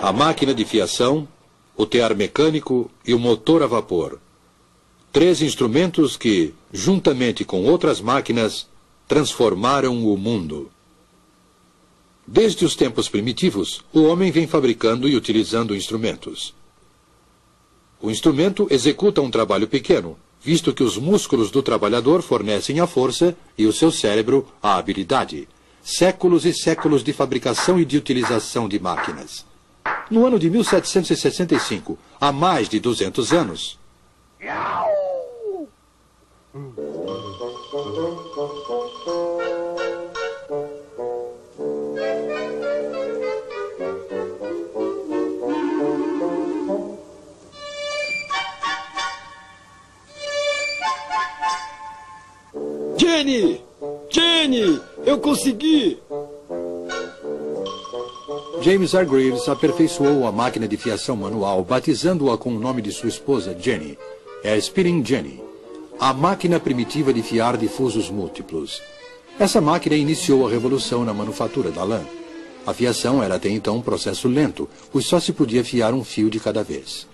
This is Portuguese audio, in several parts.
a máquina de fiação, o tear mecânico e o motor a vapor. 3 instrumentos que, juntamente com outras máquinas, transformaram o mundo. Desde os tempos primitivos, o homem vem fabricando e utilizando instrumentos. O instrumento executa um trabalho pequeno, visto que os músculos do trabalhador fornecem a força e o seu cérebro a habilidade. Séculos e séculos de fabricação e de utilização de máquinas. No ano de 1765, há mais de 200 anos... Jenny! Jenny! Eu consegui! James Hargreaves aperfeiçoou a máquina de fiação manual, batizando-a com o nome de sua esposa, Jenny. É a Spinning Jenny, a máquina primitiva de fiar difusos múltiplos. Essa máquina iniciou a revolução na manufatura da lã. A fiação era até então um processo lento, pois só se podia fiar um fio de cada vez.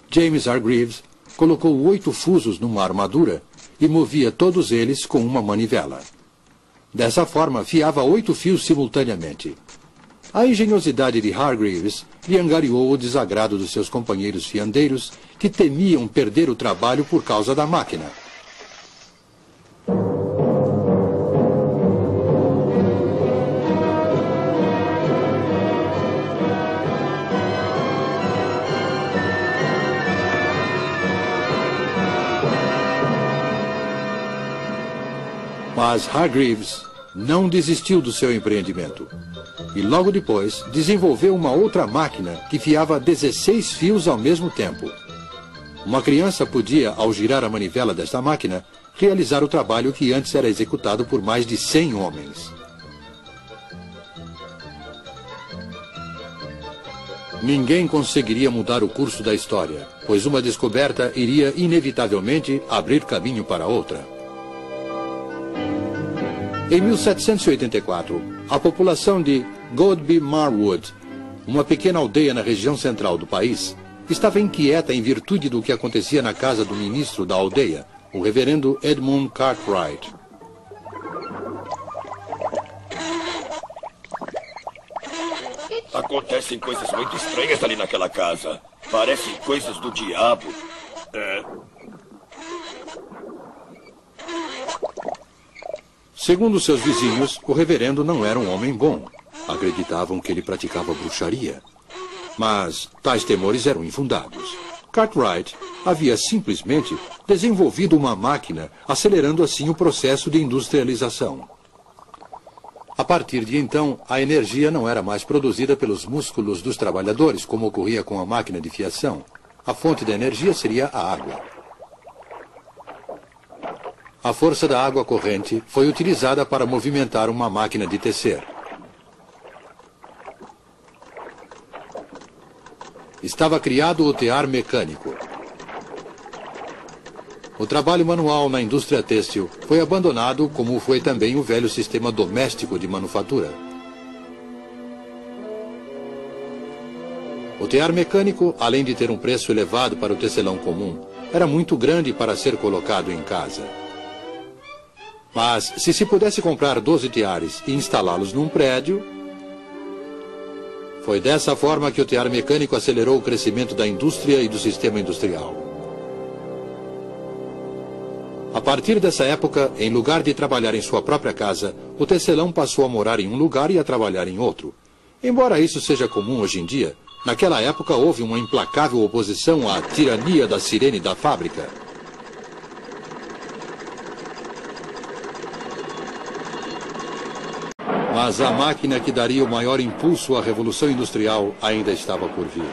James Hargreaves colocou 8 fusos numa armadura e movia todos eles com uma manivela. Dessa forma, fiava 8 fios simultaneamente. A engenhosidade de Hargreaves lhe angariou o desagrado dos seus companheiros fiandeiros, que temiam perder o trabalho por causa da máquina. Mas Hargreaves não desistiu do seu empreendimento. E logo depois desenvolveu uma outra máquina que fiava 16 fios ao mesmo tempo. Uma criança podia, ao girar a manivela desta máquina, realizar o trabalho que antes era executado por mais de 100 homens. Ninguém conseguiria mudar o curso da história, pois uma descoberta iria inevitavelmente abrir caminho para outra. Em 1784, a população de Godby Marwood, uma pequena aldeia na região central do país, estava inquieta em virtude do que acontecia na casa do ministro da aldeia, o reverendo Edmund Cartwright. Acontecem coisas muito estranhas ali naquela casa. Parecem coisas do diabo. Segundo seus vizinhos, o reverendo não era um homem bom. Acreditavam que ele praticava bruxaria. Mas tais temores eram infundados. Cartwright havia simplesmente desenvolvido uma máquina, acelerando assim o processo de industrialização. A partir de então, a energia não era mais produzida pelos músculos dos trabalhadores, como ocorria com a máquina de fiação. A fonte da energia seria a água. A força da água corrente foi utilizada para movimentar uma máquina de tecer. Estava criado o tear mecânico. O trabalho manual na indústria têxtil foi abandonado, como foi também o velho sistema doméstico de manufatura. O tear mecânico, além de ter um preço elevado para o tecelão comum, era muito grande para ser colocado em casa. Mas, se pudesse comprar 12 teares e instalá-los num prédio... Foi dessa forma que o tear mecânico acelerou o crescimento da indústria e do sistema industrial. A partir dessa época, em lugar de trabalhar em sua própria casa, o tecelão passou a morar em um lugar e a trabalhar em outro. Embora isso seja comum hoje em dia, naquela época houve uma implacável oposição à tirania da sirene da fábrica. Mas a máquina que daria o maior impulso à Revolução Industrial ainda estava por vir.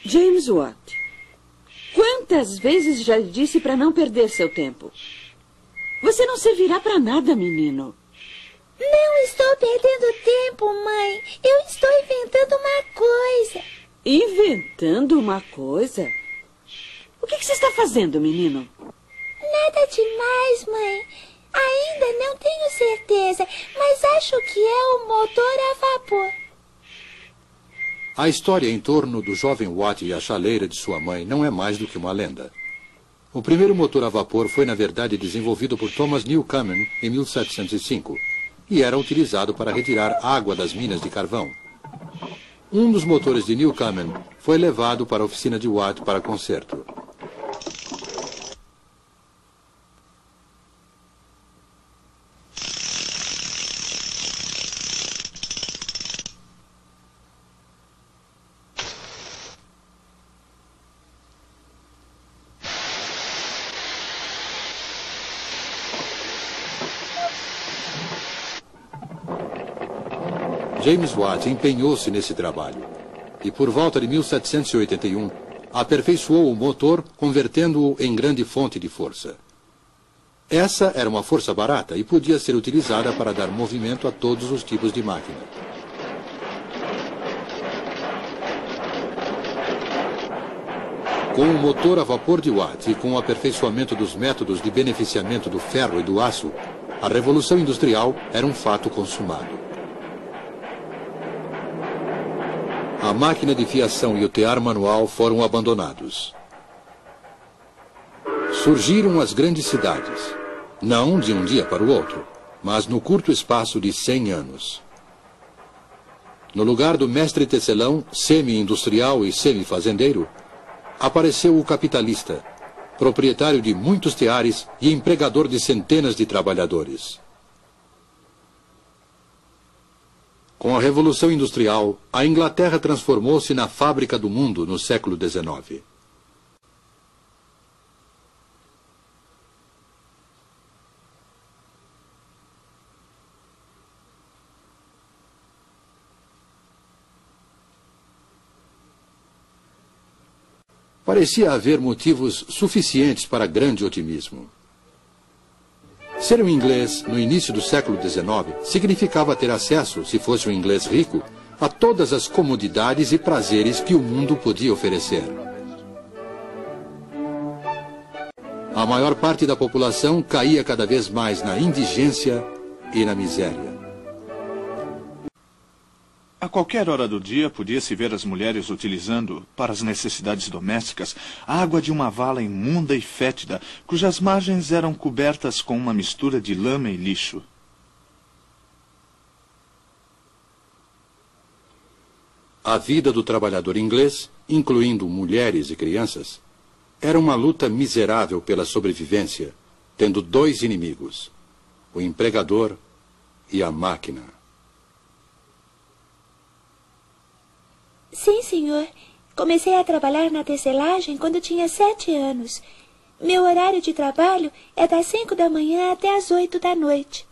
James Watt, quantas vezes já lhe disse para não perder seu tempo? Você não servirá para nada, menino. Não estou perdendo tempo, mãe. Eu estou inventando uma coisa. Inventando uma coisa? O que você está fazendo, menino? Nada demais, mãe. Ainda não tenho certeza, mas acho que é o motor a vapor. A história em torno do jovem Watt e a chaleira de sua mãe não é mais do que uma lenda. O primeiro motor a vapor foi, na verdade, desenvolvido por Thomas Newcomen em 1705 e era utilizado para retirar água das minas de carvão. Um dos motores de Newcomen foi levado para a oficina de Watt para conserto. James Watt empenhou-se nesse trabalho e, por volta de 1781, aperfeiçoou o motor, convertendo-o em grande fonte de força. Essa era uma força barata e podia ser utilizada para dar movimento a todos os tipos de máquina. Com o motor a vapor de Watt e com o aperfeiçoamento dos métodos de beneficiamento do ferro e do aço, a Revolução Industrial era um fato consumado. A máquina de fiação e o tear manual foram abandonados. Surgiram as grandes cidades, não de um dia para o outro, mas no curto espaço de 100 anos. No lugar do mestre tecelão, semi-industrial e semi-fazendeiro, apareceu o capitalista, proprietário de muitos teares e empregador de centenas de trabalhadores. Com a Revolução Industrial, a Inglaterra transformou-se na fábrica do mundo no século XIX. Parecia haver motivos suficientes para grande otimismo. Ser um inglês no início do século XIX significava ter acesso, se fosse um inglês rico, a todas as comodidades e prazeres que o mundo podia oferecer. A maior parte da população caía cada vez mais na indigência e na miséria. A qualquer hora do dia podia-se ver as mulheres utilizando, para as necessidades domésticas, a água de uma vala imunda e fétida, cujas margens eram cobertas com uma mistura de lama e lixo. A vida do trabalhador inglês, incluindo mulheres e crianças, era uma luta miserável pela sobrevivência, tendo dois inimigos, o empregador e a máquina. Sim, senhor. Comecei a trabalhar na tecelagem quando tinha 7 anos. Meu horário de trabalho é das 5 da manhã até as 8 da noite.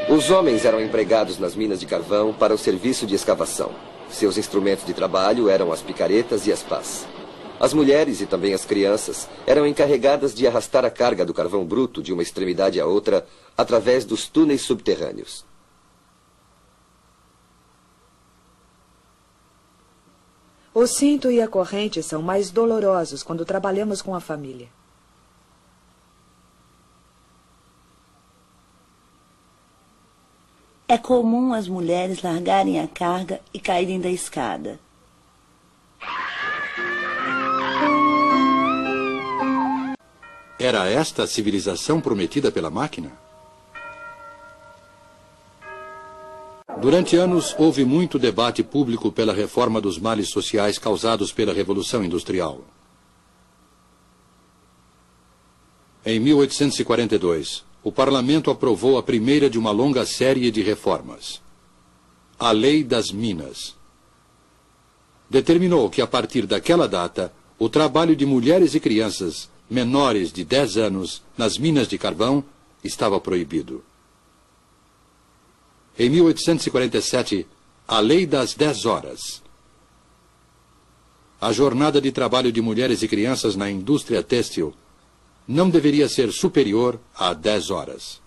Os homens eram empregados nas minas de carvão para o serviço de escavação. Seus instrumentos de trabalho eram as picaretas e as pás. As mulheres e também as crianças eram encarregadas de arrastar a carga do carvão bruto de uma extremidade à outra através dos túneis subterrâneos. O cinto e a corrente são mais dolorosos quando trabalhamos com a família. É comum as mulheres largarem a carga e caírem da escada. Era esta a civilização prometida pela máquina? Durante anos, houve muito debate público pela reforma dos males sociais causados pela Revolução Industrial. Em 1842, o Parlamento aprovou a primeira de uma longa série de reformas. A Lei das Minas. Determinou que, a partir daquela data, o trabalho de mulheres e crianças menores de 10 anos nas minas de carvão estava proibido. Em 1847, a Lei das 10 Horas. A jornada de trabalho de mulheres e crianças na indústria têxtil não deveria ser superior a 10 horas.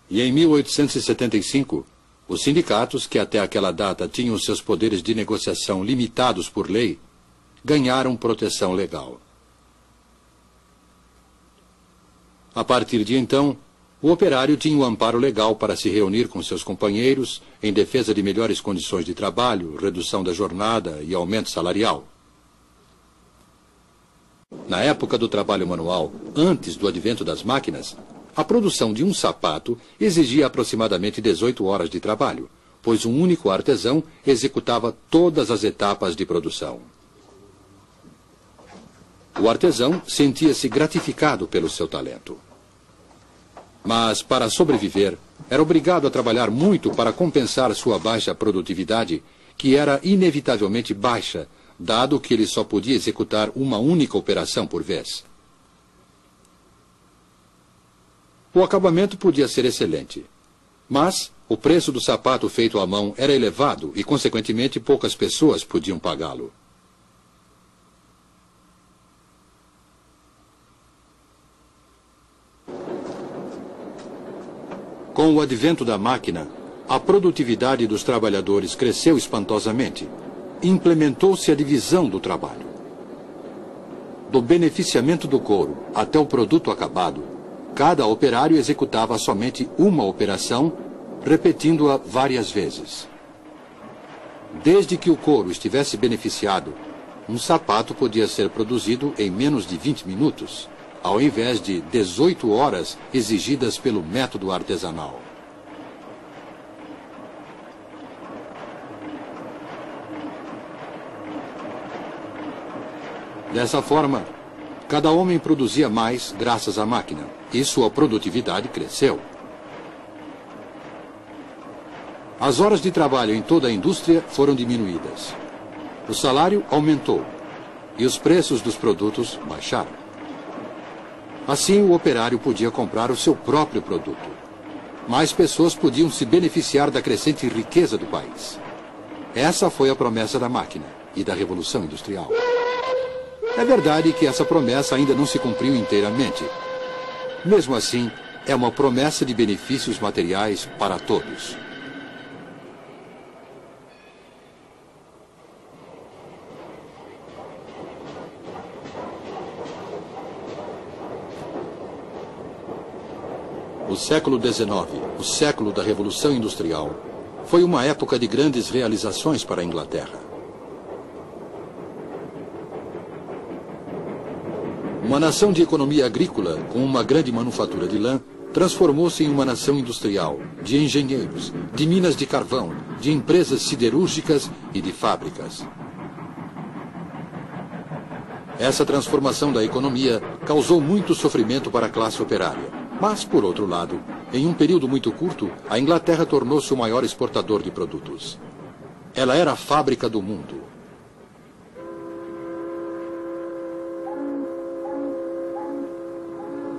E em 1875, os sindicatos, que até aquela data tinham seus poderes de negociação limitados por lei, ganharam proteção legal. A partir de então, o operário tinha o amparo legal para se reunir com seus companheiros em defesa de melhores condições de trabalho, redução da jornada e aumento salarial. Na época do trabalho manual, antes do advento das máquinas, a produção de um sapato exigia aproximadamente 18 horas de trabalho, pois um único artesão executava todas as etapas de produção. O artesão sentia-se gratificado pelo seu talento. Mas, para sobreviver, era obrigado a trabalhar muito para compensar sua baixa produtividade, que era inevitavelmente baixa, dado que ele só podia executar uma única operação por vez. O acabamento podia ser excelente, mas o preço do sapato feito à mão era elevado e, consequentemente, poucas pessoas podiam pagá-lo. Com o advento da máquina, a produtividade dos trabalhadores cresceu espantosamente. Implementou-se a divisão do trabalho. Do beneficiamento do couro até o produto acabado, cada operário executava somente uma operação, repetindo-a várias vezes. Desde que o couro estivesse beneficiado, um sapato podia ser produzido em menos de 20 minutos, ao invés de 18 horas exigidas pelo método artesanal. Dessa forma, cada homem produzia mais graças à máquina, e sua produtividade cresceu. As horas de trabalho em toda a indústria foram diminuídas. O salário aumentou, e os preços dos produtos baixaram. Assim, o operário podia comprar o seu próprio produto. Mais pessoas podiam se beneficiar da crescente riqueza do país. Essa foi a promessa da máquina e da Revolução Industrial. É verdade que essa promessa ainda não se cumpriu inteiramente. Mesmo assim, é uma promessa de benefícios materiais para todos. O século XIX, o século da Revolução Industrial, foi uma época de grandes realizações para a Inglaterra. Uma nação de economia agrícola, com uma grande manufatura de lã, transformou-se em uma nação industrial, de engenheiros, de minas de carvão, de empresas siderúrgicas e de fábricas. Essa transformação da economia causou muito sofrimento para a classe operária. Mas, por outro lado, em um período muito curto, a Inglaterra tornou-se o maior exportador de produtos. Ela era a fábrica do mundo.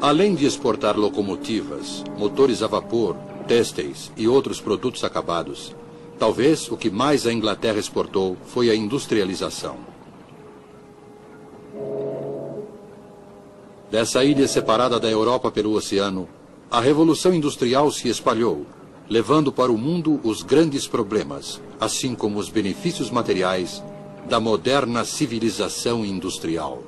Além de exportar locomotivas, motores a vapor, têxteis e outros produtos acabados, talvez o que mais a Inglaterra exportou foi a industrialização. Dessa ilha separada da Europa pelo oceano, a Revolução Industrial se espalhou, levando para o mundo os grandes problemas, assim como os benefícios materiais da moderna civilização industrial.